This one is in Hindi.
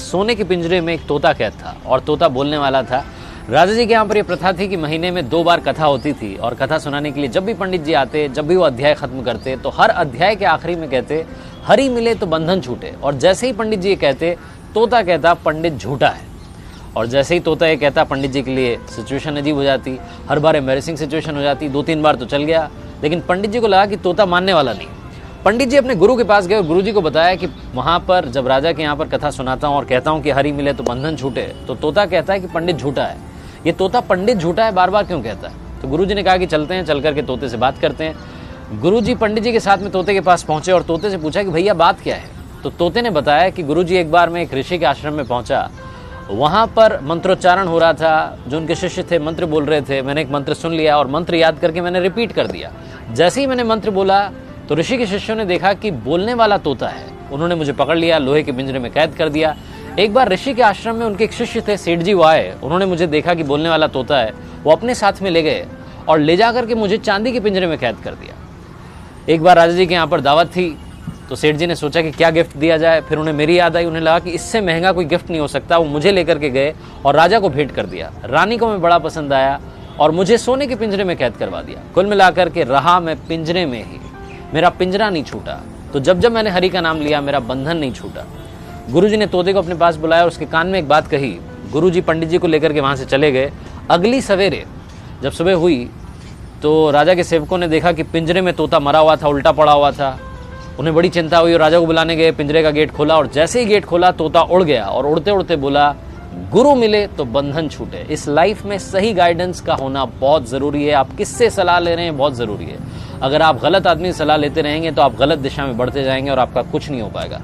सोने के पिंजरे में एक तोता कैद था और तोता बोलने वाला था। राजा जी के यहाँ पर यह प्रथा थी कि महीने में 2 बार कथा होती थी और कथा सुनाने के लिए जब भी पंडित जी आते, जब भी वो अध्याय खत्म करते तो हर अध्याय के आखिरी में कहते हरि मिले तो बंधन छूटे। और जैसे ही पंडित जी ये कहते तोता कहता पंडित झूठा है। और जैसे ही तोता ये कहता पंडित जी के लिए सिचुएशन अजीब हो जाती, हर बार एम्बैरेसिंग सिचुएशन हो जाती। 2-3 बार तो चल गया, लेकिन पंडित जी को लगा कि तोता मानने वाला नहीं। पंडित जी अपने गुरु के पास गए और गुरु जी को बताया कि वहाँ पर जब राजा के यहाँ पर कथा सुनाता हूँ और कहता हूँ कि हरि मिले तो बंधन छूटे, तो तोता कहता है कि पंडित झूठा है। ये तोता पंडित झूठा है बार बार क्यों कहता है? तो गुरु जी ने कहा कि चलते हैं, चल करके तोते से बात करते हैं। गुरु जी पंडित जी के साथ में तोते के पास पहुंचे और तोते से पूछा कि भैया बात क्या है? तो तोते ने बताया कि गुरु जी एक बार मैं एक ऋषि के आश्रम में पहुंचा, वहां पर मंत्रोच्चारण हो रहा था, जो उनके शिष्य थे मंत्र बोल रहे थे। मैंने एक मंत्र सुन लिया और मंत्र याद करके मैंने रिपीट कर दिया। जैसे ही मैंने मंत्र बोला तो ऋषि के शिष्यों ने देखा कि बोलने वाला तोता है। उन्होंने मुझे पकड़ लिया, लोहे के पिंजरे में कैद कर दिया। एक बार ऋषि के आश्रम में उनके एक शिष्य थे, सेठ जी, वो आए, उन्होंने मुझे देखा कि बोलने वाला तोता है, वो अपने साथ में ले गए और ले जा करके मुझे चांदी के पिंजरे में कैद कर दिया। एक बार राजा जी के यहाँ पर दावत थी तो सेठ जी ने सोचा कि क्या गिफ्ट दिया जाए। फिर उन्हें मेरी याद आई, उन्हें लगा कि इससे महंगा कोई गिफ्ट नहीं हो सकता। वो मुझे लेकर के गए और राजा को भेंट कर दिया। रानी को मैं बड़ा पसंद आया और मुझे सोने के पिंजरे में कैद करवा दिया। कुल मिलाकर के रहा मैं पिंजरे में ही, मेरा पिंजरा नहीं छूटा। तो जब जब मैंने हरि का नाम लिया मेरा बंधन नहीं छूटा। गुरुजी ने तोते को अपने पास बुलाया और उसके कान में एक बात कही। गुरुजी पंडित जी को लेकर के वहां से चले गए। अगली सवेरे जब सुबह हुई तो राजा के सेवकों ने देखा कि पिंजरे में तोता मरा हुआ था, उल्टा पड़ा हुआ था। उन्हें बड़ी चिंता हुई और राजा को बुलाने गए। पिंजरे का गेट खोला और जैसे ही गेट खोला तोता उड़ गया और उड़ते उड़ते बोला गुरु मिले तो बंधन छूटे। इस लाइफ में सही गाइडेंस का होना बहुत जरूरी है। आप किससे सलाह ले रहे हैं बहुत जरूरी है। अगर आप गलत आदमी से सलाह लेते रहेंगे तो आप गलत दिशा में बढ़ते जाएंगे और आपका कुछ नहीं हो पाएगा।